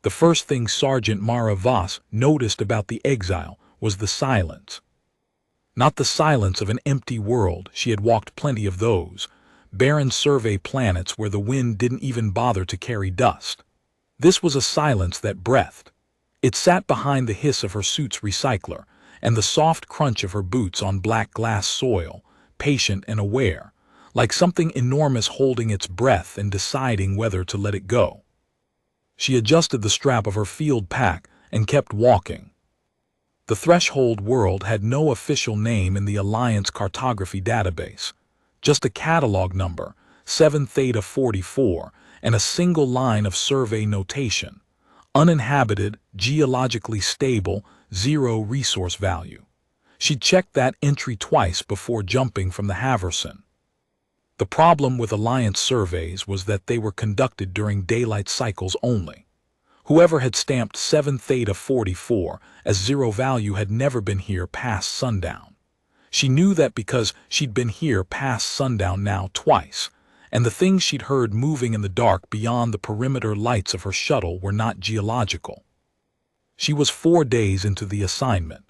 The first thing Sergeant Mara Voss noticed about the Exile was the silence. Not the silence of an empty world, she had walked plenty of those, barren survey planets where the wind didn't even bother to carry dust. This was a silence that breathed. It sat behind the hiss of her suit's recycler and the soft crunch of her boots on black glass soil, patient and aware, like something enormous holding its breath and deciding whether to let it go. She adjusted the strap of her field pack and kept walking. The Threshold world had no official name in the Alliance cartography database, just a catalog number, 7 Theta 44, and a single line of survey notation: uninhabited, geologically stable, 0 resource value. She checked that entry twice before jumping from the Haverson. The problem with Alliance surveys was that they were conducted during daylight cycles only. Whoever had stamped 7 Theta 44 as 0 value had never been here past sundown. She knew that because she'd been here past sundown now twice, and the things she'd heard moving in the dark beyond the perimeter lights of her shuttle were not geological. She was 4 days into the assignment.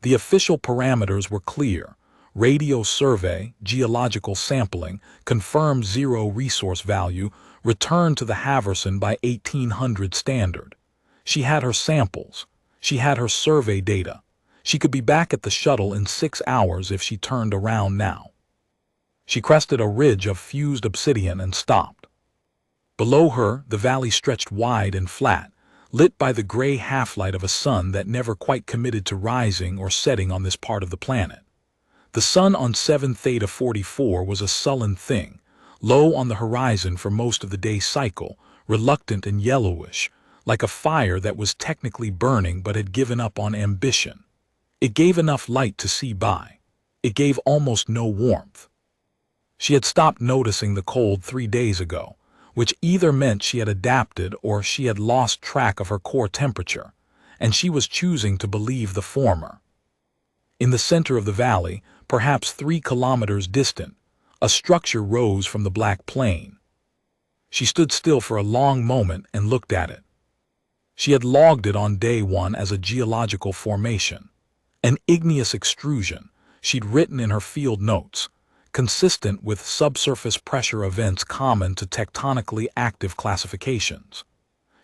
The official parameters were clear. Radio survey, geological sampling, confirmed 0 resource value, returned to the Haverson by 1800 standard. She had her samples. She had her survey data. She could be back at the shuttle in 6 hours if she turned around now. She crested a ridge of fused obsidian and stopped. Below her, the valley stretched wide and flat, lit by the gray half-light of a sun that never quite committed to rising or setting on this part of the planet. The sun on 7 Theta 44 was a sullen thing, low on the horizon for most of the day's cycle, reluctant and yellowish, like a fire that was technically burning but had given up on ambition. It gave enough light to see by. It gave almost no warmth. She had stopped noticing the cold 3 days ago, which either meant she had adapted or she had lost track of her core temperature, and she was choosing to believe the former. In the center of the valley, perhaps 3 kilometers distant, a structure rose from the black plain. She stood still for a long moment and looked at it. She had logged it on day 1 as a geological formation, an igneous extrusion, she'd written in her field notes, consistent with subsurface pressure events common to tectonically active classifications.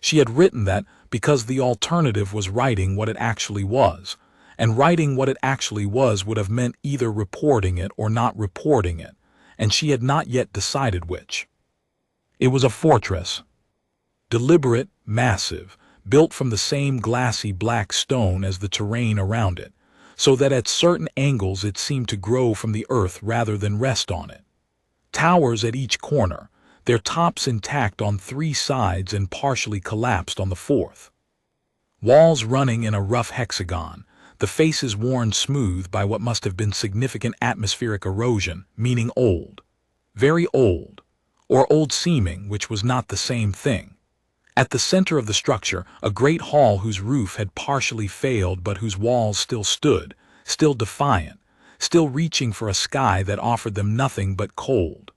She had written that because the alternative was writing what it actually was, and writing what it actually was would have meant either reporting it or not reporting it, and she had not yet decided which. It was a fortress. Deliberate, massive, built from the same glassy black stone as the terrain around it, so that at certain angles it seemed to grow from the earth rather than rest on it. Towers at each corner, their tops intact on 3 sides and partially collapsed on the 4th. Walls running in a rough hexagon, the faces worn smooth by what must have been significant atmospheric erosion, meaning old. Very old. Or old-seeming, which was not the same thing. At the center of the structure, a great hall whose roof had partially failed but whose walls still stood, still defiant, still reaching for a sky that offered them nothing but cold.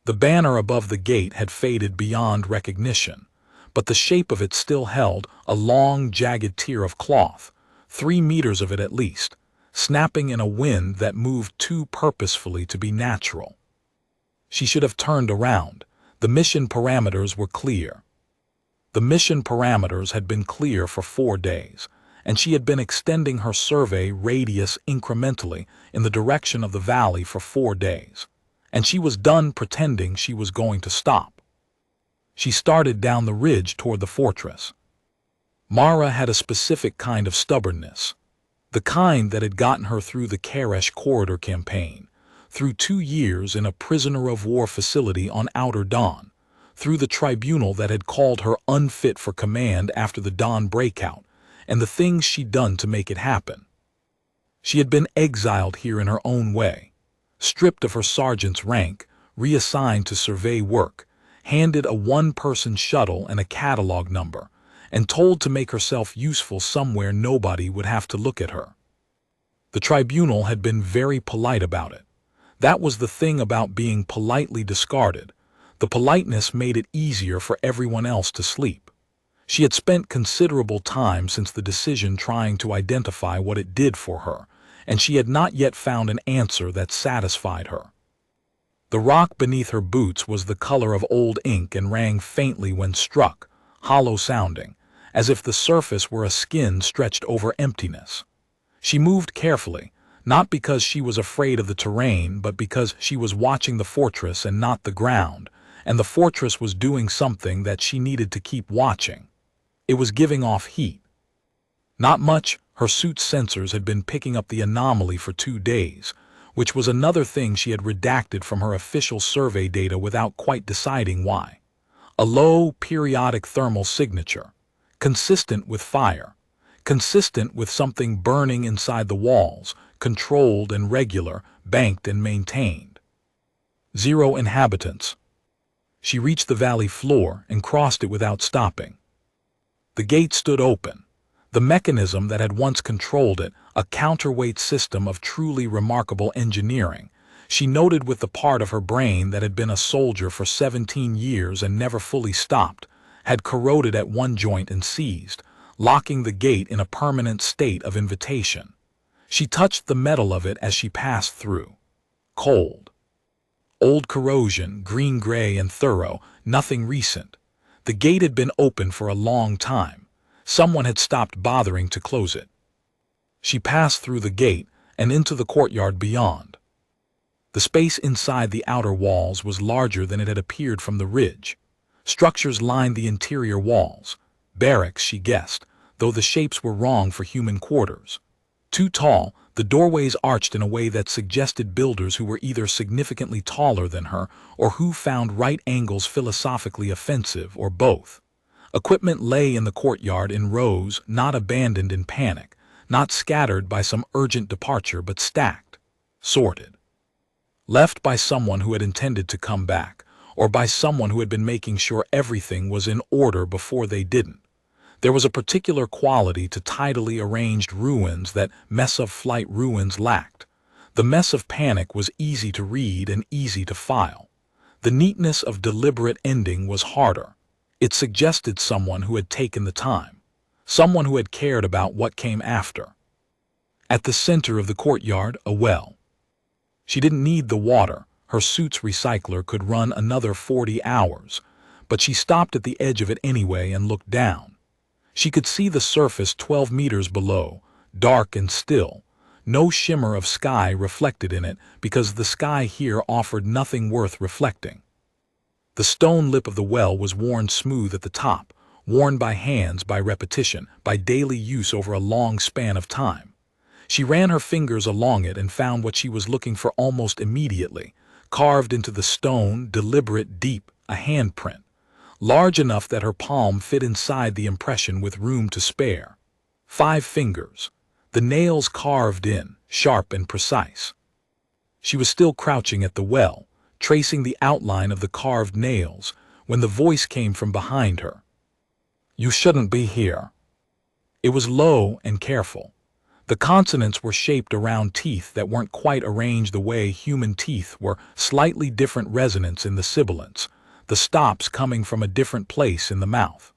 The banner above the gate had faded beyond recognition, but the shape of it still held a long, jagged tier of cloth, 3 meters of it at least, snapping in a wind that moved too purposefully to be natural. She should have turned around. The mission parameters were clear. The mission parameters had been clear for 4 days, and she had been extending her survey radius incrementally in the direction of the valley for 4 days, and she was done pretending she was going to stop. She started down the ridge toward the fortress. Mara had a specific kind of stubbornness, the kind that had gotten her through the Karesh Corridor campaign, through 2 years in a prisoner of war facility on Outer Dawn, through the tribunal that had called her unfit for command after the Dawn breakout, and the things she'd done to make it happen. She had been exiled here in her own way, stripped of her sergeant's rank, reassigned to survey work, handed a 1-person shuttle and a catalog number, and told to make herself useful somewhere nobody would have to look at her. The tribunal had been very polite about it. That was the thing about being politely discarded. The politeness made it easier for everyone else to sleep. She had spent considerable time since the decision trying to identify what it did for her, and she had not yet found an answer that satisfied her. The rock beneath her boots was the color of old ink and rang faintly when struck, hollow sounding, as if the surface were a skin stretched over emptiness. She moved carefully, not because she was afraid of the terrain, but because she was watching the fortress and not the ground, and the fortress was doing something that she needed to keep watching. It was giving off heat. Not much. Her suit's sensors had been picking up the anomaly for 2 days, which was another thing she had redacted from her official survey data without quite deciding why. A low, periodic thermal signature, consistent with fire, consistent with something burning inside the walls, controlled and regular, banked and maintained. 0 inhabitants. She reached the valley floor and crossed it without stopping. The gate stood open. The mechanism that had once controlled it, a counterweight system of truly remarkable engineering, she noted with the part of her brain that had been a soldier for 17 years and never fully stopped, had corroded at one joint and seized, locking the gate in a permanent state of invitation. She touched the metal of it as she passed through. Cold. Old corrosion, green-gray and thorough, nothing recent. The gate had been open for a long time. Someone had stopped bothering to close it. She passed through the gate and into the courtyard beyond. The space inside the outer walls was larger than it had appeared from the ridge. Structures lined the interior walls. Barracks, she guessed, though the shapes were wrong for human quarters. Too tall, the doorways arched in a way that suggested builders who were either significantly taller than her or who found right angles philosophically offensive, or both. Equipment lay in the courtyard in rows, not abandoned in panic, not scattered by some urgent departure, but stacked, sorted. Left by someone who had intended to come back, or by someone who had been making sure everything was in order before they didn't. There was a particular quality to tidily arranged ruins that mess of flight ruins lacked. The mess of panic was easy to read and easy to file. The neatness of deliberate ending was harder. It suggested someone who had taken the time, someone who had cared about what came after. At the center of the courtyard, a well. She didn't need the water. Her suit's recycler could run another 40 hours, but she stopped at the edge of it anyway and looked down. She could see the surface 12 meters below, dark and still, no shimmer of sky reflected in it because the sky here offered nothing worth reflecting. The stone lip of the well was worn smooth at the top, worn by hands, by repetition, by daily use over a long span of time. She ran her fingers along it and found what she was looking for almost immediately, carved into the stone, deliberate, deep, a handprint. Large enough that her palm fit inside the impression with room to spare. 5 fingers, the nails carved in, sharp and precise. She was still crouching at the well, tracing the outline of the carved nails, when the voice came from behind her. "You shouldn't be here." It was low and careful. The consonants were shaped around teeth that weren't quite arranged the way human teeth were, slightly different resonance in the sibilants, the stops coming from a different place in the mouth.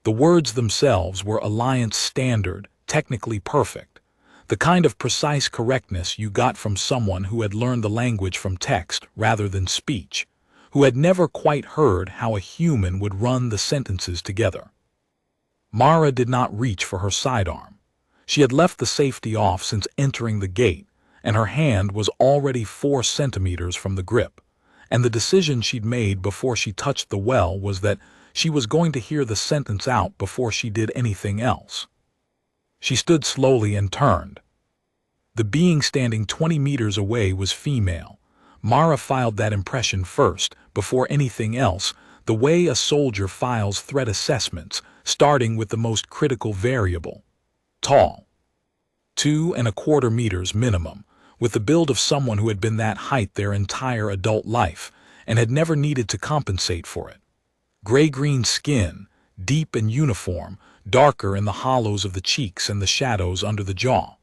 The words themselves were Alliance standard, technically perfect, the kind of precise correctness you got from someone who had learned the language from text rather than speech, who had never quite heard how a human would run the sentences together. Mara did not reach for her sidearm. She had left the safety off since entering the gate, and her hand was already 4 centimeters from the grip. And the decision she'd made before she touched the well was that she was going to hear the sentence out before she did anything else. She stood slowly and turned. The being standing 20 meters away was female. Mara filed that impression first, before anything else, the way a soldier files threat assessments, starting with the most critical variable. Tall. 2¼ meters minimum, with the build of someone who had been that height their entire adult life and had never needed to compensate for it. Gray-green skin, deep and uniform, darker in the hollows of the cheeks and the shadows under the jaw.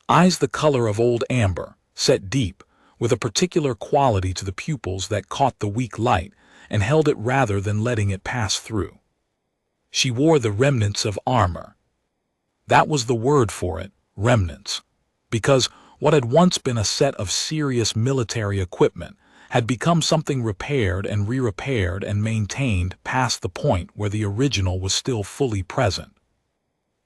Eyes the color of old amber, set deep, with a particular quality to the pupils that caught the weak light and held it rather than letting it pass through. She wore the remnants of armor. That was the word for it, remnants, because what had once been a set of serious military equipment had become something repaired and re-repaired and maintained past the point where the original was still fully present.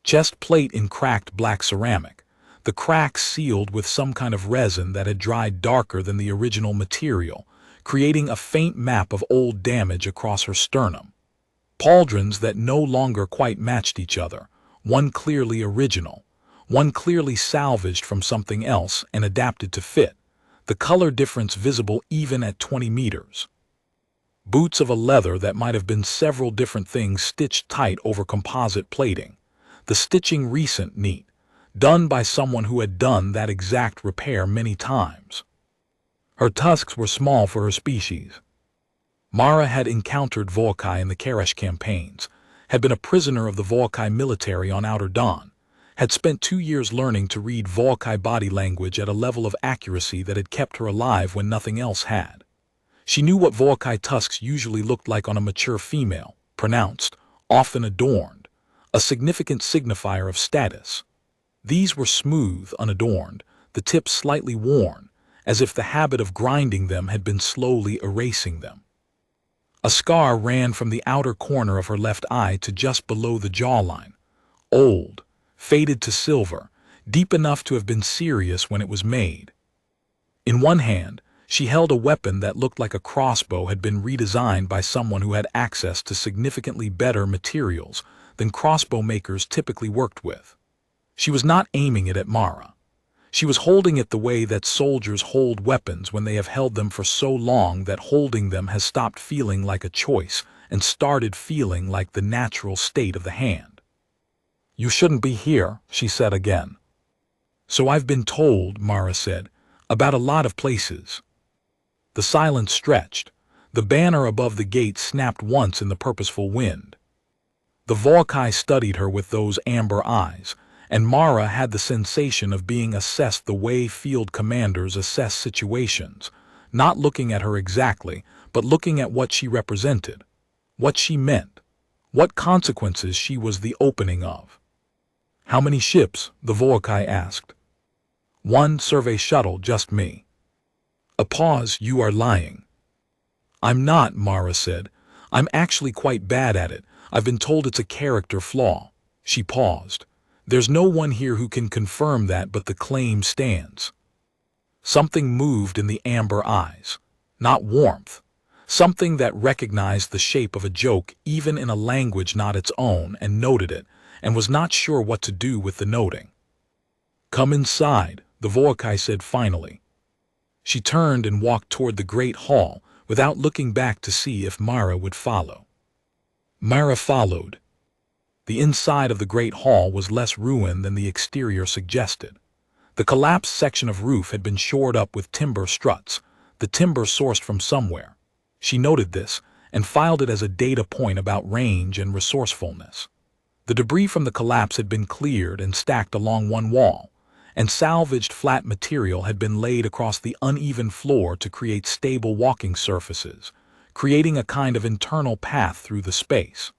Chest plate in cracked black ceramic, the cracks sealed with some kind of resin that had dried darker than the original material, creating a faint map of old damage across her sternum. Pauldrons that no longer quite matched each other, one clearly original, one clearly salvaged from something else and adapted to fit, the color difference visible even at 20 meters. Boots of a leather that might have been several different things stitched tight over composite plating, the stitching recent, neat, done by someone who had done that exact repair many times. Her tusks were small for her species. Mara had encountered Volkai in the Karash campaigns, had been a prisoner of the Volkai military on Outer Dawn, had spent 2 years learning to read Volkai body language at a level of accuracy that had kept her alive when nothing else had. She knew what Volkai tusks usually looked like on a mature female, pronounced, often adorned, a significant signifier of status. These were smooth, unadorned, the tips slightly worn, as if the habit of grinding them had been slowly erasing them. A scar ran from the outer corner of her left eye to just below the jawline, old, faded to silver, deep enough to have been serious when it was made. In one hand, she held a weapon that looked like a crossbow had been redesigned by someone who had access to significantly better materials than crossbow makers typically worked with. She was not aiming it at Mara. She was holding it the way that soldiers hold weapons when they have held them for so long that holding them has stopped feeling like a choice and started feeling like the natural state of the hand. "You shouldn't be here," she said again. "So I've been told," Mara said, "about a lot of places." The silence stretched. The banner above the gate snapped once in the purposeful wind. The Volkai studied her with those amber eyes, and Mara had the sensation of being assessed the way field commanders assess situations, not looking at her exactly, but looking at what she represented, what she meant, what consequences she was the opening of. "How many ships?" the Volkai asked. "One survey shuttle, just me." A pause. "You are lying." "I'm not," Mara said. "I'm actually quite bad at it. I've been told it's a character flaw." She paused. "There's no one here who can confirm that, but the claim stands." Something moved in the amber eyes. Not warmth. Something that recognized the shape of a joke even in a language not its own and noted it, and was not sure what to do with the noting. "Come inside," the Volkai said finally. She turned and walked toward the great hall without looking back to see if Mara would follow. Mara followed. The inside of the great hall was less ruined than the exterior suggested. The collapsed section of roof had been shored up with timber struts, the timber sourced from somewhere. She noted this and filed it as a data point about range and resourcefulness. The debris from the collapse had been cleared and stacked along one wall, and salvaged flat material had been laid across the uneven floor to create stable walking surfaces, creating a kind of internal path through the space.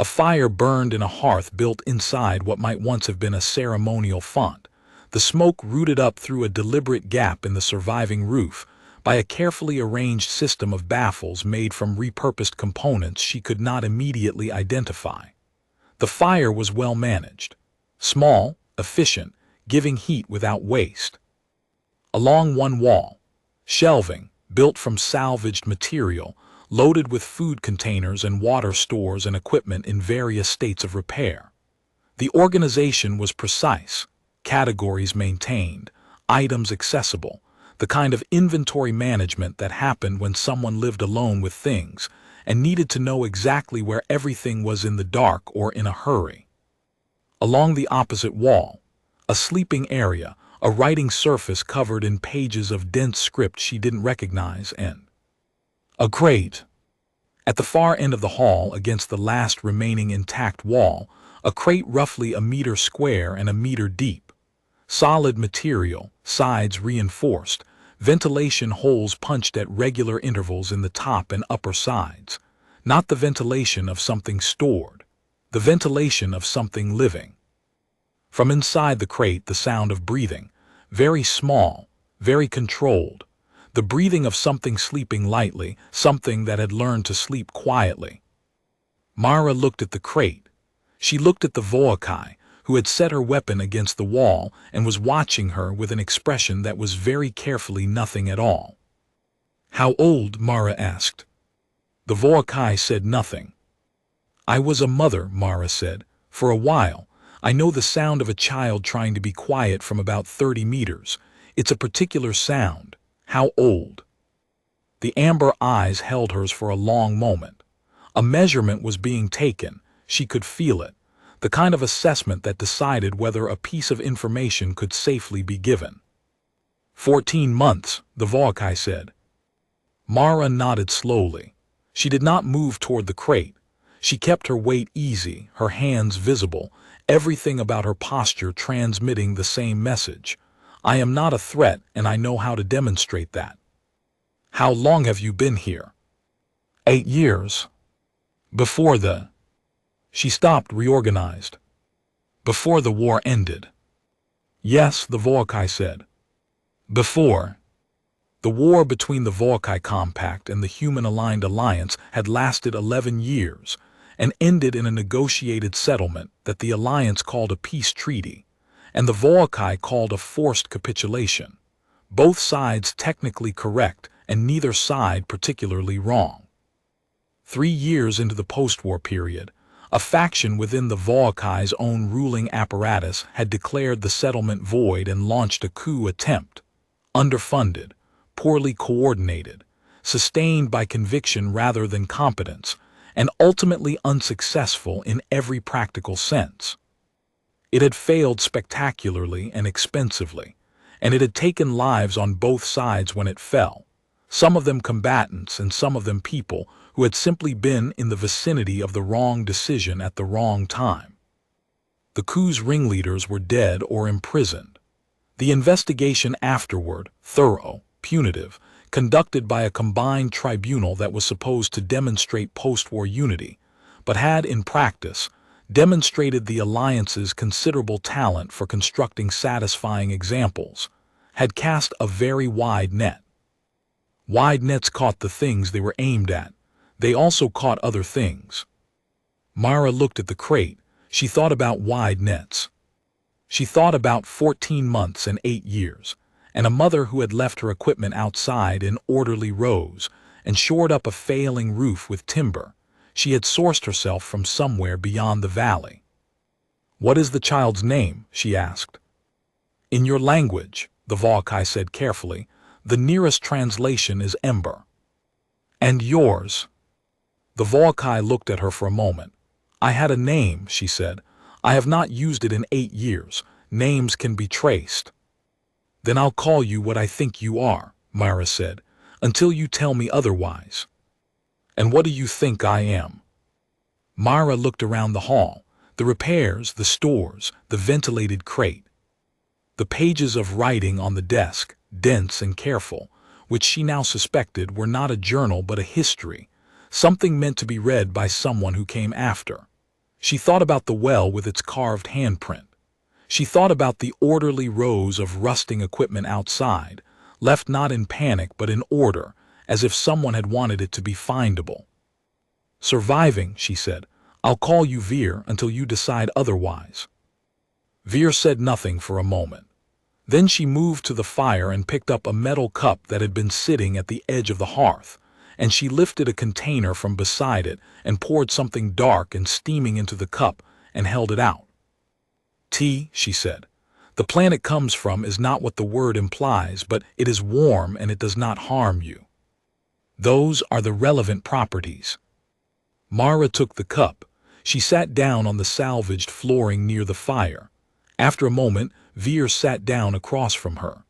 A fire burned in a hearth built inside what might once have been a ceremonial font, the smoke rooted up through a deliberate gap in the surviving roof by a carefully arranged system of baffles made from repurposed components she could not immediately identify. The fire was well managed, small, efficient, giving heat without waste. Along one wall, shelving, built from salvaged material, loaded with food containers and water stores and equipment in various states of repair. The organization was precise, categories maintained, items accessible, the kind of inventory management that happened when someone lived alone with things and needed to know exactly where everything was in the dark or in a hurry. Along the opposite wall, a sleeping area, a writing surface covered in pages of dense script she didn't recognize, and a crate. At the far end of the hall, against the last remaining intact wall, a crate roughly a meter square and a meter deep. Solid material, sides reinforced, ventilation holes punched at regular intervals in the top and upper sides. Not the ventilation of something stored, the ventilation of something living. From inside the crate, the sound of breathing, very small, very controlled, the breathing of something sleeping lightly, something that had learned to sleep quietly. Mara looked at the crate. She looked at the Voakai, who had set her weapon against the wall and was watching her with an expression that was very carefully nothing at all. "How old?" Mara asked. The Voakai said nothing. "I was a mother," Mara said. "For a while. I know the sound of a child trying to be quiet from about 30 meters. It's a particular sound. How old?" The amber eyes held hers for a long moment. A measurement was being taken. She could feel it. The kind of assessment that decided whether a piece of information could safely be given. 14 months, the Voakai said. Mara nodded slowly. She did not move toward the crate. She kept her weight easy, her hands visible, everything about her posture transmitting the same message. I am not a threat, and I know how to demonstrate that. How long have you been here? 8 years. Before the... She stopped, reorganized. Before the war ended. Yes, the Voakai said. Before. The war between the Voakai Compact and the Human-Aligned Alliance had lasted 11 years and ended in a negotiated settlement that the Alliance called a peace treaty, and the Voakai called a forced capitulation. Both sides technically correct and neither side particularly wrong. 3 years into the post-war period, a faction within the Voakai's own ruling apparatus had declared the settlement void and launched a coup attempt. Underfunded, poorly coordinated, sustained by conviction rather than competence, and ultimately unsuccessful in every practical sense. It had failed spectacularly and expensively, and it had taken lives on both sides when it fell, some of them combatants and some of them people who had simply been in the vicinity of the wrong decision at the wrong time. The coup's ringleaders were dead or imprisoned. The investigation afterward, thorough, punitive, conducted by a combined tribunal that was supposed to demonstrate post-war unity, but had, in practice, demonstrated the Alliance's considerable talent for constructing satisfying examples, had cast a very wide net. Wide nets caught the things they were aimed at. They also caught other things. Mara looked at the crate. She thought about wide nets. She thought about 14 months and 8 years, and a mother who had left her equipment outside in orderly rows and shored up a failing roof with timber. She had sourced herself from somewhere beyond the valley. "What is the child's name?" she asked. "In your language," the Voakai said carefully, "the nearest translation is Ember." "And yours?" The Voakai looked at her for a moment. "I had a name," she said. "I have not used it in 8 years. Names can be traced." "Then I'll call you what I think you are," Mara said, "until you tell me otherwise." "And what do you think I am?" Mara looked around the hall, the repairs, the stores, the ventilated crate. The pages of writing on the desk, dense and careful, which she now suspected were not a journal but a history, something meant to be read by someone who came after. She thought about the well with its carved handprint. She thought about the orderly rows of rusting equipment outside, left not in panic but in order, as if someone had wanted it to be findable. "Surviving," she said. "I'll call you Veer until you decide otherwise." Veer said nothing for a moment. Then she moved to the fire and picked up a metal cup that had been sitting at the edge of the hearth, and she lifted a container from beside it and poured something dark and steaming into the cup and held it out. "Tea," she said. "The plant it comes from is not what the word implies, but it is warm and it does not harm you. Those are the relevant properties." Mara took the cup. She sat down on the salvaged flooring near the fire. After a moment, Veer sat down across from her.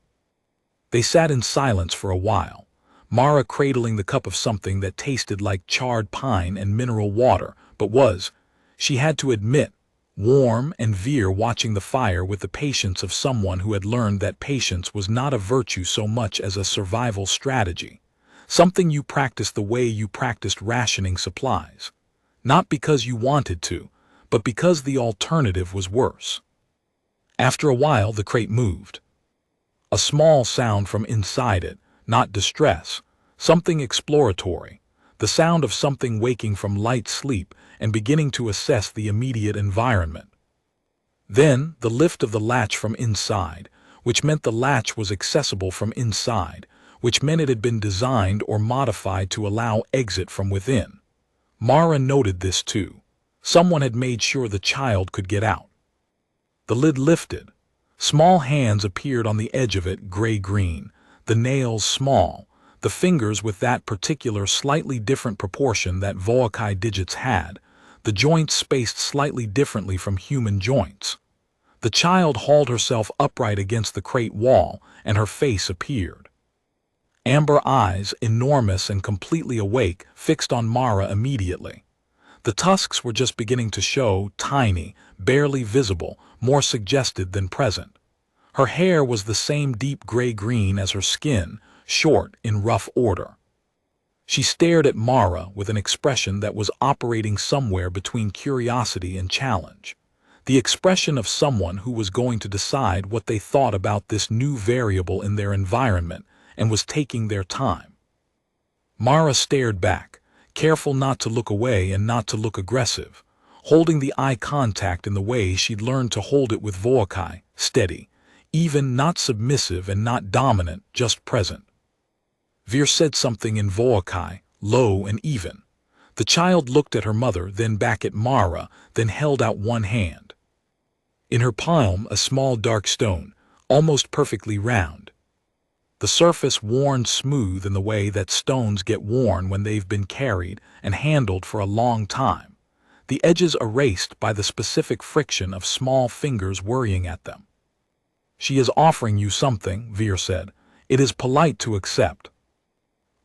They sat in silence for a while, Mara cradling the cup of something that tasted like charred pine and mineral water, but was, she had to admit, warm, and Veer watching the fire with the patience of someone who had learned that patience was not a virtue so much as a survival strategy, something you practiced the way you practiced rationing supplies. Not because you wanted to, but because the alternative was worse. After a while, the crate moved. A small sound from inside it, not distress, something exploratory, the sound of something waking from light sleep and beginning to assess the immediate environment. Then, the lift of the latch from inside, which meant the latch was accessible from inside, which meant it had been designed or modified to allow exit from within. Mara noted this too. Someone had made sure the child could get out. The lid lifted. Small hands appeared on the edge of it, gray-green, the nails small, the fingers with that particular slightly different proportion that Voakai digits had, the joints spaced slightly differently from human joints. The child hauled herself upright against the crate wall, and her face appeared. Amber eyes, enormous and completely awake, fixed on Mara immediately. The tusks were just beginning to show, tiny, barely visible, more suggested than present. Her hair was the same deep gray-green as her skin, short in rough order. She stared at Mara with an expression that was operating somewhere between curiosity and challenge. The expression of someone who was going to decide what they thought about this new variable in their environment and was taking their time. Mara stared back, careful not to look away and not to look aggressive, holding the eye contact in the way she'd learned to hold it with Voakai, steady, even, not submissive and not dominant, just present. Veer said something in Voakai, low and even. The child looked at her mother, then back at Mara, then held out one hand. In her palm, a small dark stone, almost perfectly round. The surface worn smooth in the way that stones get worn when they've been carried and handled for a long time, the edges erased by the specific friction of small fingers worrying at them. "She is offering you something," Veer said. "It is polite to accept."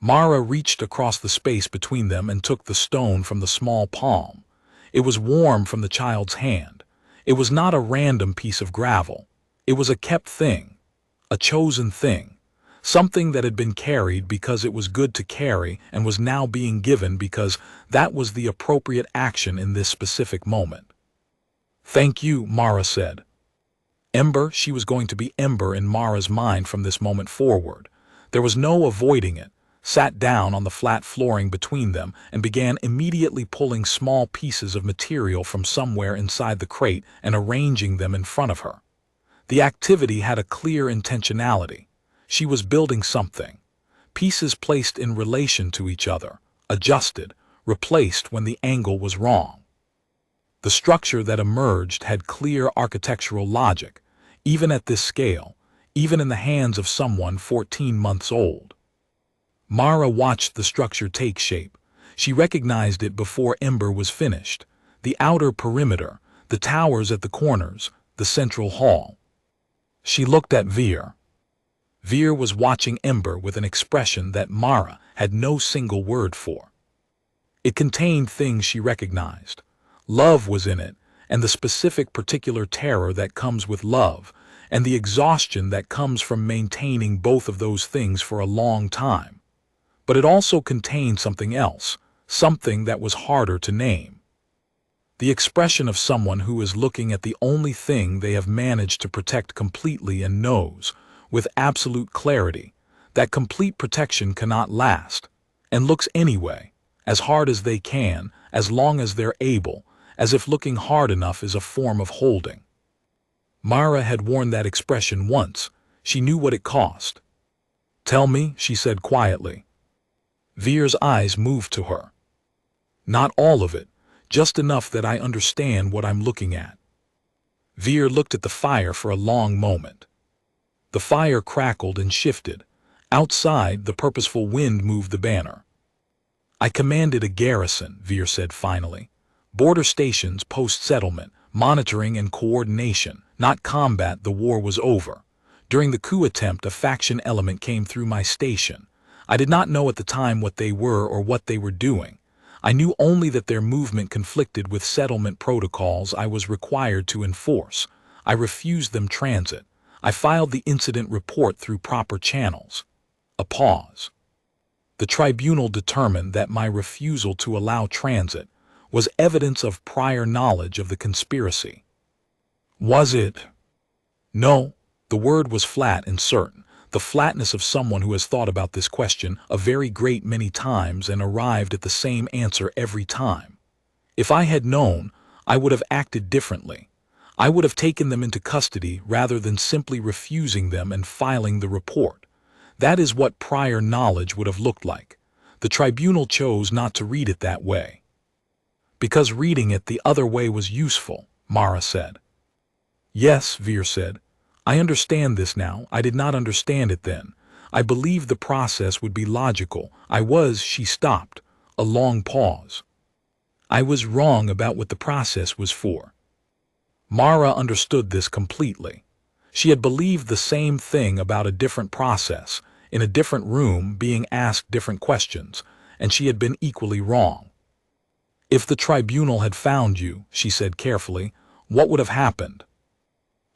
Mara reached across the space between them and took the stone from the small palm. It was warm from the child's hand. It was not a random piece of gravel. It was a kept thing, a chosen thing, something that had been carried because it was good to carry and was now being given because that was the appropriate action in this specific moment. "Thank you," Mara said. Ember, she was going to be Ember in Mara's mind from this moment forward. There was no avoiding it. Sat down on the flat flooring between them and began immediately pulling small pieces of material from somewhere inside the crate and arranging them in front of her. The activity had a clear intentionality. She was building something. Pieces placed in relation to each other, adjusted, replaced when the angle was wrong. The structure that emerged had clear architectural logic, even at this scale, even in the hands of someone 14 months old. Mara watched the structure take shape. She recognized it before Ember was finished. The outer perimeter, the towers at the corners, the central hall. She looked at Veer. Veer was watching Ember with an expression that Mara had no single word for. It contained things she recognized. Love was in it, and the specific particular terror that comes with love, and the exhaustion that comes from maintaining both of those things for a long time. But it also contained something else, something that was harder to name. The expression of someone who is looking at the only thing they have managed to protect completely and knows, with absolute clarity, that complete protection cannot last, and looks anyway, as hard as they can, as long as they're able, as if looking hard enough is a form of holding. Mara had worn that expression once. She knew what it cost. "Tell me," she said quietly. Veer's eyes moved to her. "Not all of it, just enough that I understand what I'm looking at." Veer looked at the fire for a long moment. The fire crackled and shifted. Outside, the purposeful wind moved the banner. "I commanded a garrison," Veer said finally. "Border stations post-settlement, monitoring and coordination, not combat. The war was over. During the coup attempt, a faction element came through my station. I did not know at the time what they were or what they were doing. I knew only that their movement conflicted with settlement protocols I was required to enforce. I refused them transit. I filed the incident report through proper channels." A pause. "The tribunal determined that my refusal to allow transit was evidence of prior knowledge of the conspiracy. Was it? No, the word was flat and certain, the flatness of someone who has thought about this question a very great many times and arrived at the same answer every time. If I had known, I would have acted differently. I would have taken them into custody rather than simply refusing them and filing the report. That is what prior knowledge would have looked like. The tribunal chose not to read it that way. Because reading it the other way was useful, Mara said. Yes, Veer said. I understand this now. I did not understand it then. I believed the process would be logical. She stopped. A long pause. I was wrong about what the process was for. Mara understood this completely. She had believed the same thing about a different process, in a different room being asked different questions, and she had been equally wrong. If the tribunal had found you, she said carefully, what would have happened?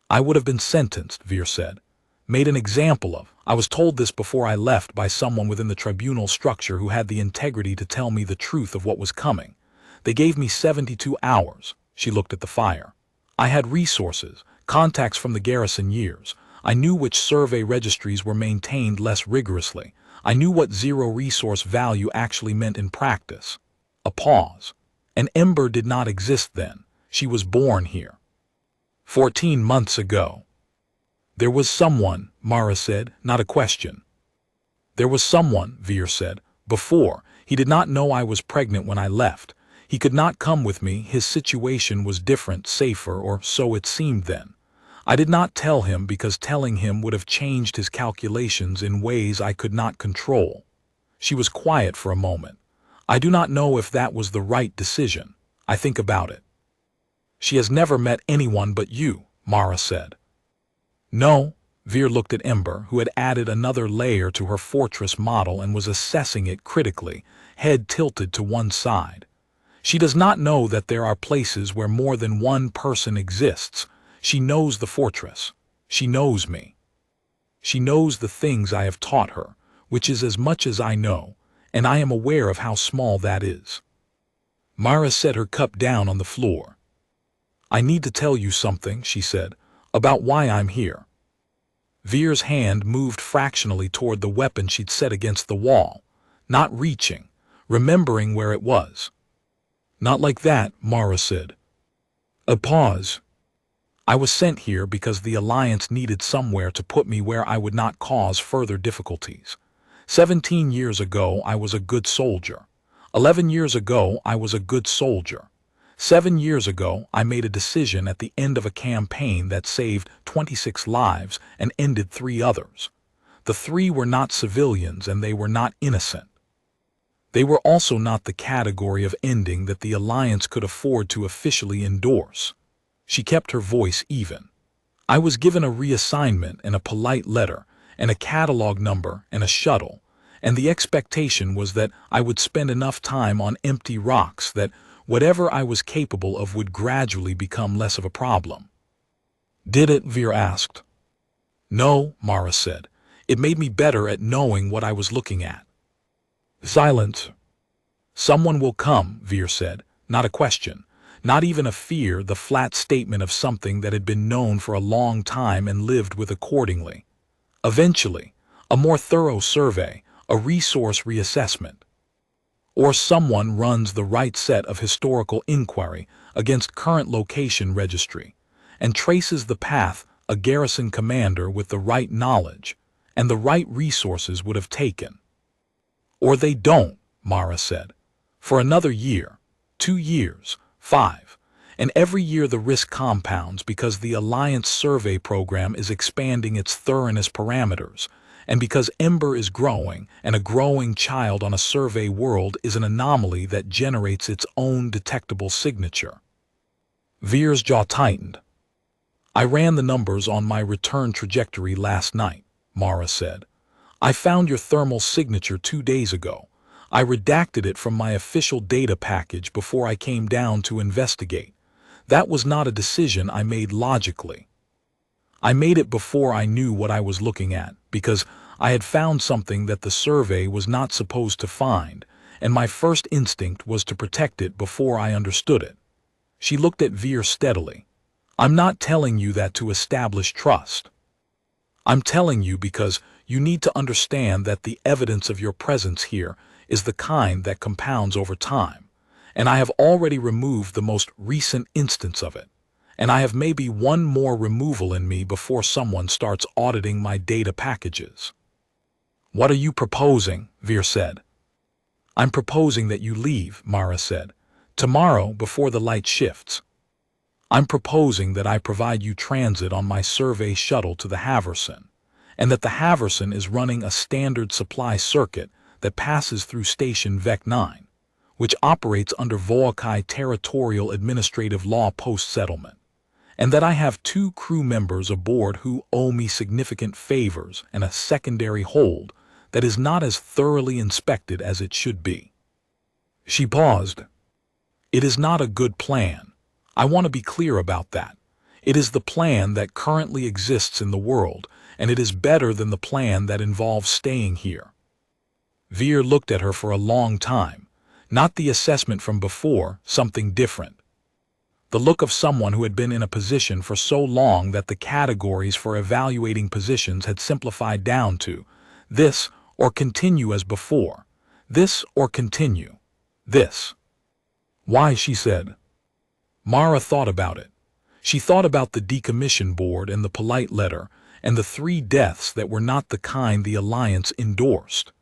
I would have been sentenced, Veer said. Made an example of. I was told this before I left by someone within the tribunal structure who had the integrity to tell me the truth of what was coming. They gave me 72 hours. She looked at the fire. I had resources, contacts from the garrison years. I knew which survey registries were maintained less rigorously. I knew what zero resource value actually meant in practice. A pause. An Ember did not exist then. She was born here. 14 months ago. There was someone, Mara said, not a question. There was someone, Veer said, before. He did not know I was pregnant when I left. He could not come with me. His situation was different, safer, or so it seemed then. I did not tell him because telling him would have changed his calculations in ways I could not control. She was quiet for a moment. I do not know if that was the right decision. I think about it. She has never met anyone but you, Mara said. No, Veer looked at Ember, who had added another layer to her fortress model and was assessing it critically, head tilted to one side. She does not know that there are places where more than one person exists. She knows the fortress. She knows me. She knows the things I have taught her, which is as much as I know, and I am aware of how small that is. Mara set her cup down on the floor. I need to tell you something, she said, about why I'm here. Veer's hand moved fractionally toward the weapon she'd set against the wall, not reaching, remembering where it was. Not like that, Mara said. A pause. I was sent here because the Alliance needed somewhere to put me where I would not cause further difficulties. 17 years ago, I was a good soldier. 11 years ago, I was a good soldier. 7 years ago, I made a decision at the end of a campaign that saved 26 lives and ended 3 others. The 3 were not civilians and they were not innocent. They were also not the category of ending that the Alliance could afford to officially endorse. She kept her voice even. I was given a reassignment and a polite letter and a catalog number and a shuttle, and the expectation was that I would spend enough time on empty rocks that whatever I was capable of would gradually become less of a problem. Did it? Veer asked. No, Mara said. It made me better at knowing what I was looking at. Silence. Someone will come, Veer said. Not a question. Not even a fear, the flat statement of something that had been known for a long time and lived with accordingly. Eventually, a more thorough survey, a resource reassessment. Or someone runs the right set of historical inquiry against current location registry and traces the path a garrison commander with the right knowledge and the right resources would have taken. Or they don't, Mara said. For another year, 2 years, 5, and every year the risk compounds because the Alliance survey program is expanding its thoroughness parameters, and because Ember is growing, and a growing child on a survey world is an anomaly that generates its own detectable signature. Veer's jaw tightened. I ran the numbers on my return trajectory last night, Mara said. I found your thermal signature 2 days ago. I redacted it from my official data package before I came down to investigate. That was not a decision I made logically. I made it before I knew what I was looking at, because I had found something that the survey was not supposed to find, and my first instinct was to protect it before I understood it. She looked at Veer steadily. I'm not telling you that to establish trust. I'm telling you because you need to understand that the evidence of your presence here is the kind that compounds over time, and I have already removed the most recent instance of it, and I have maybe one more removal in me before someone starts auditing my data packages. What are you proposing? Veer said. I'm proposing that you leave, Mara said, tomorrow before the light shifts. I'm proposing that I provide you transit on my survey shuttle to the Haverson, and that the Haverson is running a standard supply circuit that passes through Station VEC 9, which operates under Voakai Territorial Administrative Law post-settlement, and that I have 2 crew members aboard who owe me significant favors and a secondary hold that is not as thoroughly inspected as it should be. She paused. It is not a good plan. I want to be clear about that. It is the plan that currently exists in the world, and it is better than the plan that involves staying here. Veer looked at her for a long time. Not the assessment from before, something different. The look of someone who had been in a position for so long that the categories for evaluating positions had simplified down to this or continue as before, this or continue, this. Why, she said. Mara thought about it. She thought about the decommission board and the polite letter and the 3 deaths that were not the kind the Alliance endorsed.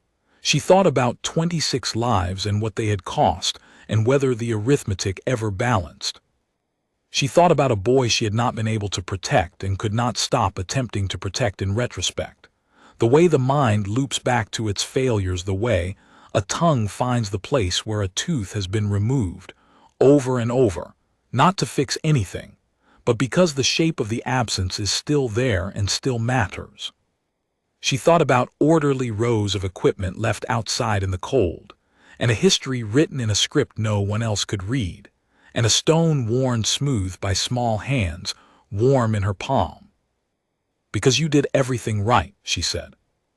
She thought about 26 lives and what they had cost and whether the arithmetic ever balanced. She thought about a boy she had not been able to protect and could not stop attempting to protect in retrospect. The way the mind loops back to its failures, the way a tongue finds the place where a tooth has been removed, over and over, not to fix anything, but because the shape of the absence is still there and still matters. She thought about orderly rows of equipment left outside in the cold, and a history written in a script no one else could read, and a stone worn smooth by small hands, warm in her palm. Because you did everything right, she said.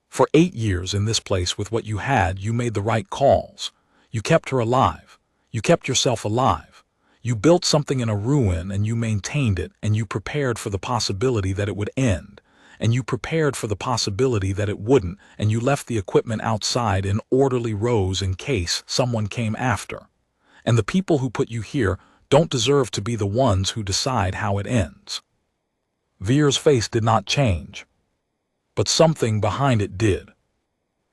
For 8 years in this place with what you had, you made the right calls. You kept her alive. You kept yourself alive. You built something in a ruin and you maintained it, and you prepared for the possibility that it would end, and you prepared for the possibility that it wouldn't, and you left the equipment outside in orderly rows in case someone came after. And the people who put you here don't deserve to be the ones who decide how it ends. Veer's face did not change, but something behind it did.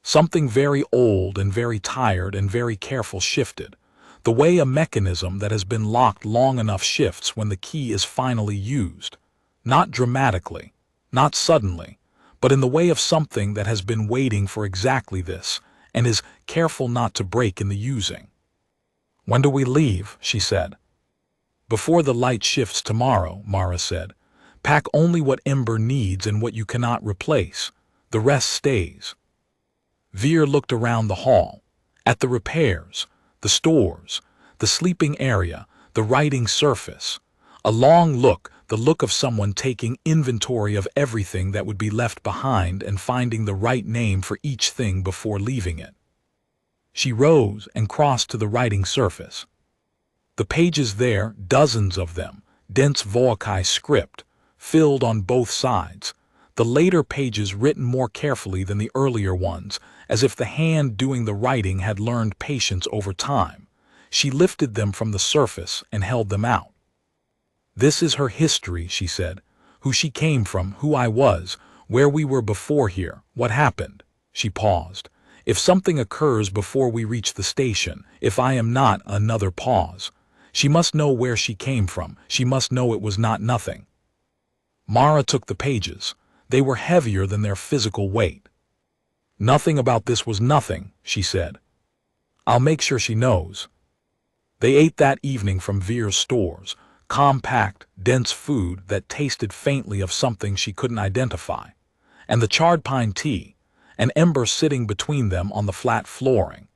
Something very old and very tired and very careful shifted, the way a mechanism that has been locked long enough shifts when the key is finally used, not dramatically, not suddenly, but in the way of something that has been waiting for exactly this and is careful not to break in the using. When do we leave? She said. Before the light shifts tomorrow, Mara said. Pack only what Ember needs and what you cannot replace. The rest stays. Veer looked around the hall, at the repairs, the stores, the sleeping area, the writing surface. A long look, the look of someone taking inventory of everything that would be left behind and finding the right name for each thing before leaving it. She rose and crossed to the writing surface. The pages there, dozens of them, dense Voakai script, filled on both sides, the later pages written more carefully than the earlier ones, as if the hand doing the writing had learned patience over time. She lifted them from the surface and held them out. This is her history, she said, who she came from, who I was, where we were before here, what happened. She paused. If something occurs before we reach the station, if I am not, another pause. She must know where she came from. She must know it was not nothing. Mara took the pages. They were heavier than their physical weight. Nothing about this was nothing, she said. I'll make sure she knows. They ate that evening from Veer's stores, compact, dense food that tasted faintly of something she couldn't identify, and the charred pine tea, an Ember sitting between them on the flat flooring,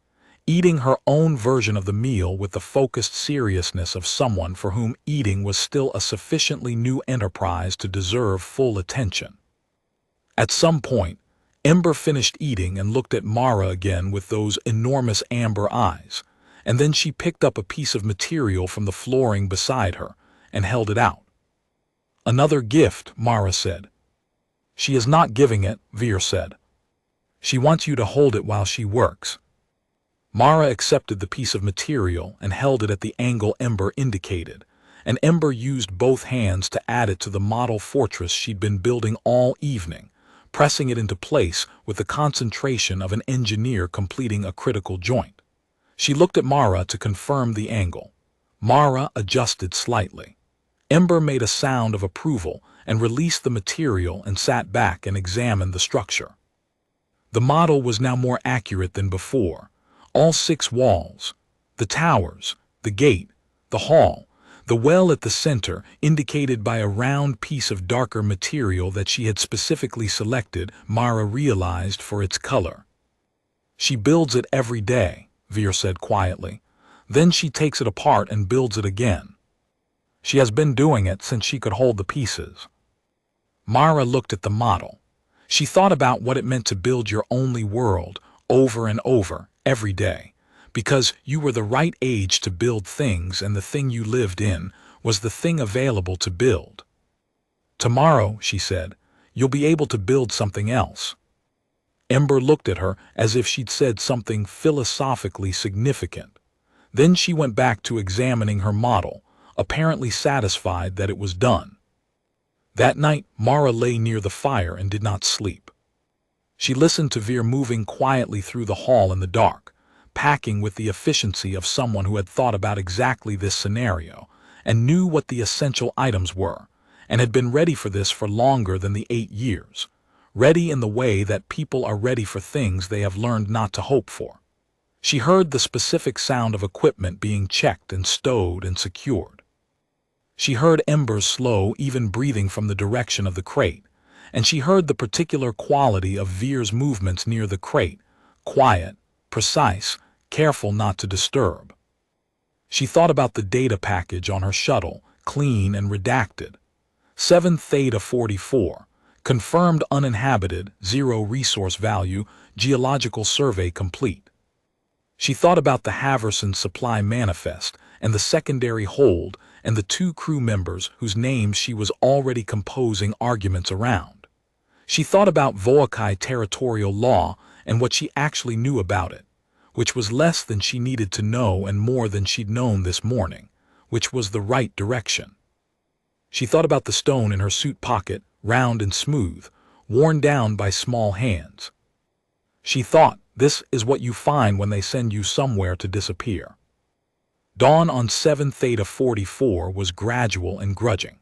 eating her own version of the meal with the focused seriousness of someone for whom eating was still a sufficiently new enterprise to deserve full attention. At some point, Ember finished eating and looked at Mara again with those enormous amber eyes, and then she picked up a piece of material from the flooring beside her and held it out. "Another gift," Mara said. "She is not giving it," Veer said. "She wants you to hold it while she works." Mara accepted the piece of material and held it at the angle Ember indicated, and Ember used both hands to add it to the model fortress she'd been building all evening, pressing it into place with the concentration of an engineer completing a critical joint. She looked at Mara to confirm the angle. Mara adjusted slightly. Ember made a sound of approval and released the material and sat back and examined the structure. The model was now more accurate than before. All 6 walls, the towers, the gate, the hall, the well at the center, indicated by a round piece of darker material that she had specifically selected, Mara realized, for its color. "She builds it every day," Veer said quietly. "Then she takes it apart and builds it again. She has been doing it since she could hold the pieces." Mara looked at the model. She thought about what it meant to build your only world over and over every day, because you were the right age to build things and the thing you lived in was the thing available to build. "Tomorrow," she said, "you'll be able to build something else." Ember looked at her as if she'd said something philosophically significant. Then she went back to examining her model, apparently satisfied that it was done. That night, Mara lay near the fire and did not sleep. She listened to Veer moving quietly through the hall in the dark, packing with the efficiency of someone who had thought about exactly this scenario and knew what the essential items were, and had been ready for this for longer than the 8 years, ready in the way that people are ready for things they have learned not to hope for. She heard the specific sound of equipment being checked and stowed and secured. She heard Ember's slow, even breathing from the direction of the crate, and she heard the particular quality of Veer's movements near the crate, quiet, precise, careful not to disturb. She thought about the data package on her shuttle, clean and redacted. 7 Theta 44, confirmed uninhabited, 0 resource value, geological survey complete. She thought about the Haverson supply manifest and the secondary hold and the 2 crew members whose names she was already composing arguments around. She thought about Voakai territorial law and what she actually knew about it, which was less than she needed to know and more than she'd known this morning, which was the right direction. She thought about the stone in her suit pocket, round and smooth, worn down by small hands. She thought, this is what you find when they send you somewhere to disappear. Dawn on 7 Theta 44 was gradual and grudging.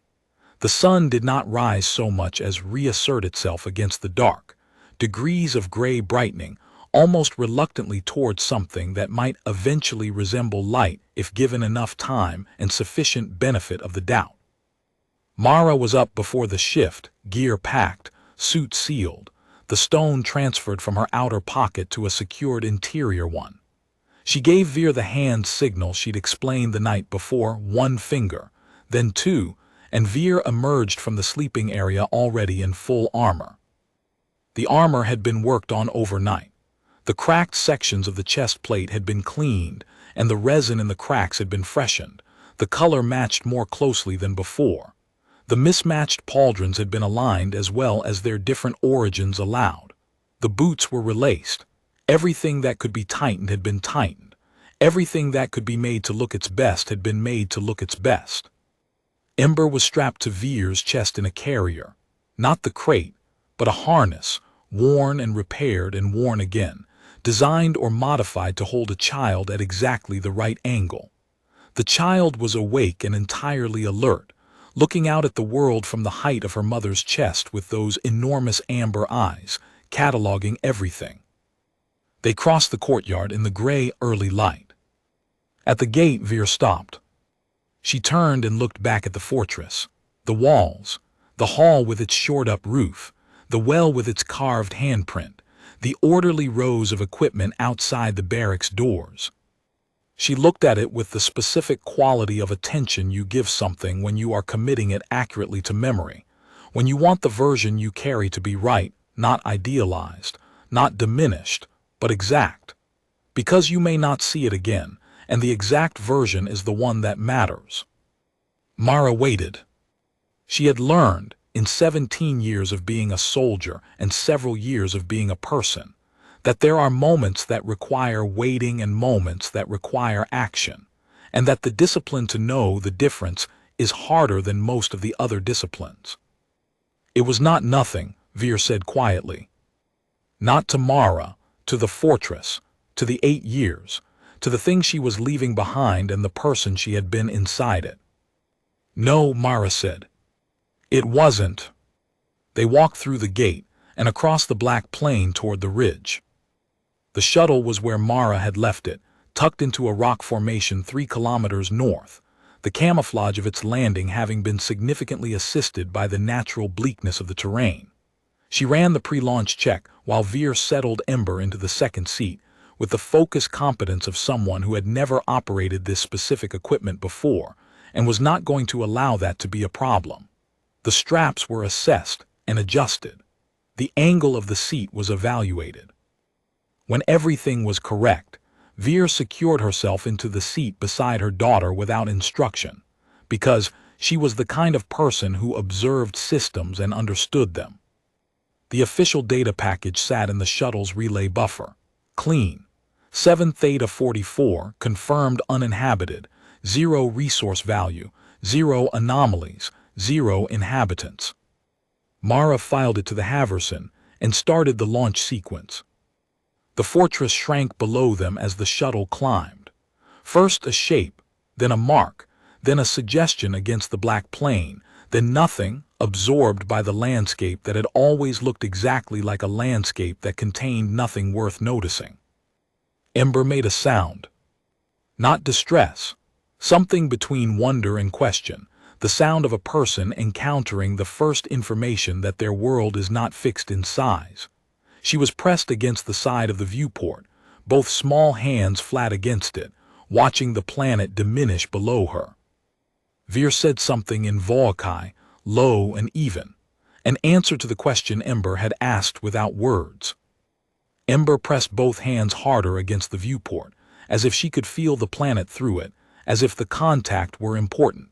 The sun did not rise so much as reassert itself against the dark, degrees of gray brightening, almost reluctantly towards something that might eventually resemble light if given enough time and sufficient benefit of the doubt. Mara was up before the shift, gear packed, suit sealed, the stone transferred from her outer pocket to a secured interior one. She gave Veer the hand signal she'd explained the night before, 1 finger, then 2, and Veer emerged from the sleeping area already in full armor. The armor had been worked on overnight. The cracked sections of the chest plate had been cleaned, and the resin in the cracks had been freshened. The color matched more closely than before. The mismatched pauldrons had been aligned as well as their different origins allowed. The boots were relaced. Everything that could be tightened had been tightened. Everything that could be made to look its best had been made to look its best. Ember was strapped to Veer's chest in a carrier, not the crate, but a harness, worn and repaired and worn again, designed or modified to hold a child at exactly the right angle. The child was awake and entirely alert, looking out at the world from the height of her mother's chest with those enormous amber eyes, cataloging everything. They crossed the courtyard in the gray early light. At the gate, Veer stopped. She turned and looked back at the fortress, the walls, the hall with its shored-up roof, the well with its carved handprint, the orderly rows of equipment outside the barracks doors. She looked at it with the specific quality of attention you give something when you are committing it accurately to memory, when you want the version you carry to be right, not idealized, not diminished, but exact. Because you may not see it again, and the exact version is the one that matters. Mara waited. She had learned, in 17 years of being a soldier and several years of being a person, that there are moments that require waiting and moments that require action, and that the discipline to know the difference is harder than most of the other disciplines. It was not nothing, Veer said quietly. Not to Mara, to the fortress, to the 8 years, to the thing she was leaving behind and the person she had been inside it. No, Mara said. It wasn't. They walked through the gate and across the black plain toward the ridge. The shuttle was where Mara had left it, tucked into a rock formation 3 kilometers north, the camouflage of its landing having been significantly assisted by the natural bleakness of the terrain. She ran the pre-launch check while Veer settled Ember into the second seat, with the focused competence of someone who had never operated this specific equipment before and was not going to allow that to be a problem. The straps were assessed and adjusted. The angle of the seat was evaluated. When everything was correct, Veer secured herself into the seat beside her daughter without instruction, because she was the kind of person who observed systems and understood them. The official data package sat in the shuttle's relay buffer. Clean. 7 Theta 44, confirmed uninhabited, 0 resource value, 0 anomalies, 0 inhabitants. Mara filed it to the Haverson and started the launch sequence. The fortress shrank below them as the shuttle climbed. First a shape, then a mark, then a suggestion against the black plain, then nothing, absorbed by the landscape that had always looked exactly like a landscape that contained nothing worth noticing. Ember made a sound. Not distress. Something between wonder and question, the sound of a person encountering the first information that their world is not fixed in size. She was pressed against the side of the viewport, both small hands flat against it, watching the planet diminish below her. Veer said something in Volkai, low and even, an answer to the question Ember had asked without words. Ember pressed both hands harder against the viewport, as if she could feel the planet through it, as if the contact were important.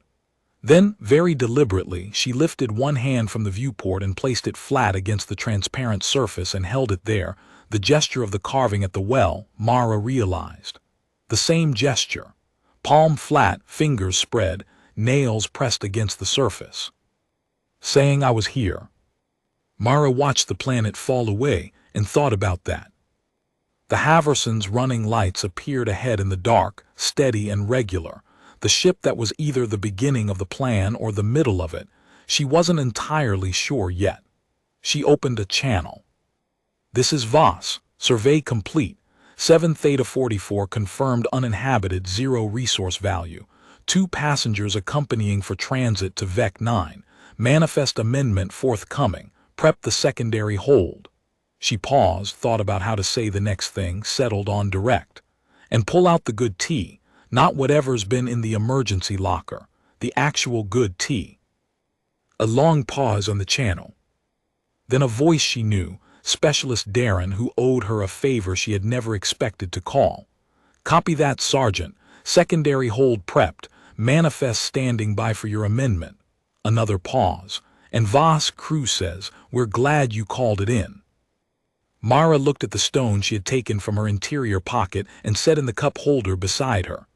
Then, very deliberately, she lifted one hand from the viewport and placed it flat against the transparent surface and held it there, the gesture of the carving at the well, Mara realized. The same gesture. Palm flat, fingers spread, nails pressed against the surface. Saying I was here. Mara watched the planet fall away and thought about that. The Haverson's running lights appeared ahead in the dark, steady and regular. The ship that was either the beginning of the plan or the middle of it. She wasn't entirely sure yet. She opened a channel. This is Voss. Survey complete. 7 Theta 44 confirmed uninhabited, 0 resource value. 2 passengers accompanying for transit to VEC 9. Manifest amendment forthcoming. Prep the secondary hold. She paused, thought about how to say the next thing, settled on direct. And pull out the good tea. Not whatever's been in the emergency locker, the actual good tea. A long pause on the channel. Then a voice she knew, Specialist Darren, who owed her a favor she had never expected to call. Copy that, Sergeant. Secondary hold prepped. Manifest standing by for your amendment. Another pause. And Voss, crew says, we're glad you called it in. Mara looked at the stone she had taken from her interior pocket and set in the cup holder beside her.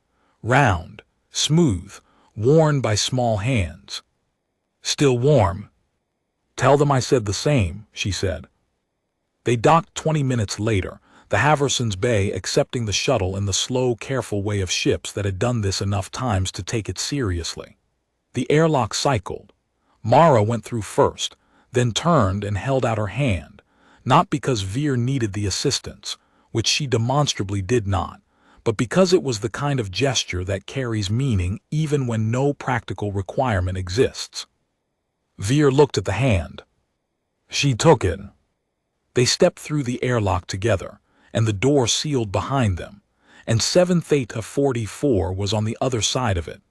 Round, smooth, worn by small hands. Still warm. Tell them I said the same, she said. They docked 20 minutes later, the Haverson's Bay accepting the shuttle in the slow, careful way of ships that had done this enough times to take it seriously. The airlock cycled. Mara went through first, then turned and held out her hand, not because Veer needed the assistance, which she demonstrably did not, but because it was the kind of gesture that carries meaning even when no practical requirement exists. Veer looked at the hand. She took it. They stepped through the airlock together, and the door sealed behind them, and 7 Theta 44 was on the other side of it.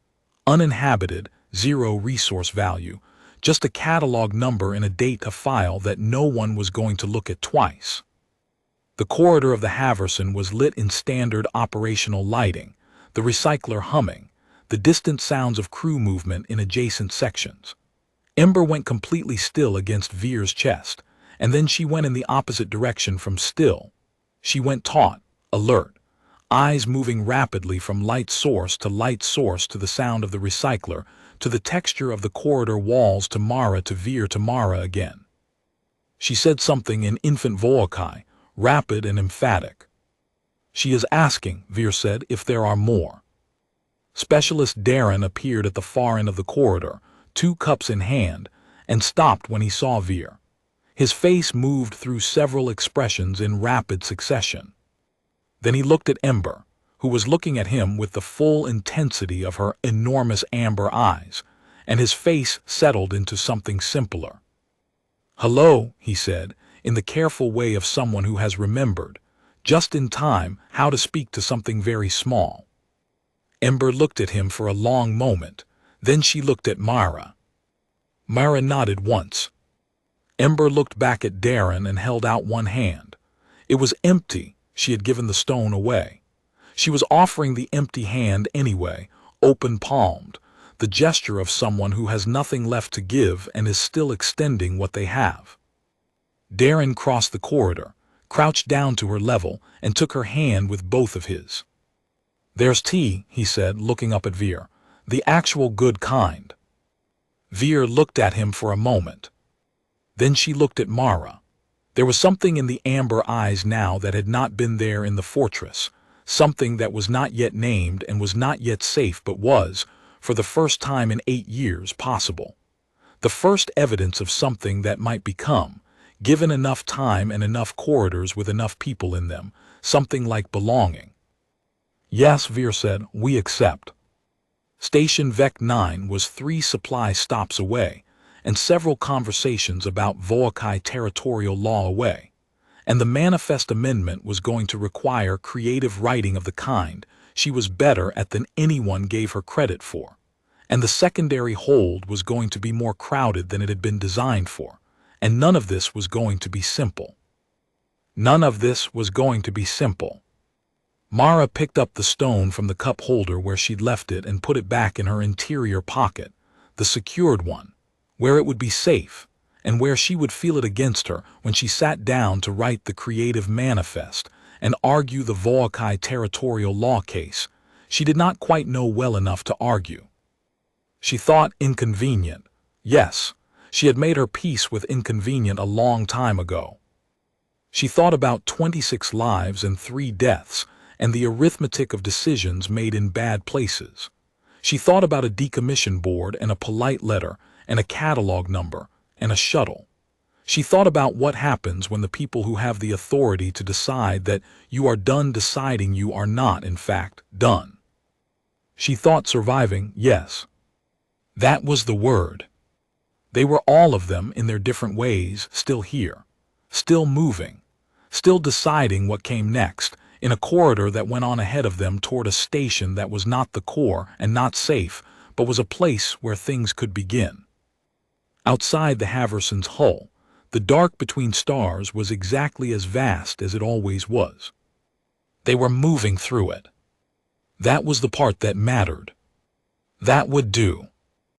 Uninhabited, 0 resource value, just a catalog number in a data file that no one was going to look at twice. The corridor of the Haverson was lit in standard operational lighting, the recycler humming, the distant sounds of crew movement in adjacent sections. Ember went completely still against Veer's chest, and then she went in the opposite direction from still. She went taut, alert, eyes moving rapidly from light source to the sound of the recycler, to the texture of the corridor walls, to Mara, to Veer, to Mara again. She said something in infant Volkai, rapid and emphatic. "She is asking," Veer said, "if there are more." Specialist Darren appeared at the far end of the corridor, 2 cups in hand, and stopped when he saw Veer. His face moved through several expressions in rapid succession. Then he looked at Ember, who was looking at him with the full intensity of her enormous amber eyes, and his face settled into something simpler. "Hello," he said, in the careful way of someone who has remembered, just in time, how to speak to something very small. Ember looked at him for a long moment, then she looked at Mara. Mara nodded once. Ember looked back at Darren and held out one hand. It was empty. She had given the stone away. She was offering the empty hand anyway, open-palmed, the gesture of someone who has nothing left to give and is still extending what they have. Darren crossed the corridor, crouched down to her level, and took her hand with both of his. "There's tea," he said, looking up at Veer. "The actual good kind." Veer looked at him for a moment. Then she looked at Mara. There was something in the amber eyes now that had not been there in the fortress, something that was not yet named and was not yet safe, but was, for the first time in 8 years, possible. The first evidence of something that might become, given enough time and enough corridors with enough people in them, something like belonging. "Yes," Veer said, "we accept." Station Vec 9 was 3 supply stops away, and several conversations about Volkai territorial law away, and the Manifest Amendment was going to require creative writing of the kind she was better at than anyone gave her credit for, and the secondary hold was going to be more crowded than it had been designed for, and none of this was going to be simple. None of this was going to be simple. Mara picked up the stone from the cup holder where she'd left it and put it back in her interior pocket, the secured one, where it would be safe, and where she would feel it against her when she sat down to write the creative manifest and argue the Volkai territorial law case. She did not quite know well enough to argue. She thought inconvenient. Yes, she had made her peace with inconvenient a long time ago. She thought about 26 lives and 3 deaths, and the arithmetic of decisions made in bad places. She thought about a decommission board and a polite letter and a catalog number and a shuttle. She thought about what happens when the people who have the authority to decide that you are done deciding you are not, in fact, done. She thought surviving, yes. That was the word. They were all of them in their different ways still here, still moving, still deciding what came next, in a corridor that went on ahead of them toward a station that was not the core and not safe, but was a place where things could begin. Outside the Haverson's hull, the dark between stars was exactly as vast as it always was. They were moving through it. That was the part that mattered. That would do.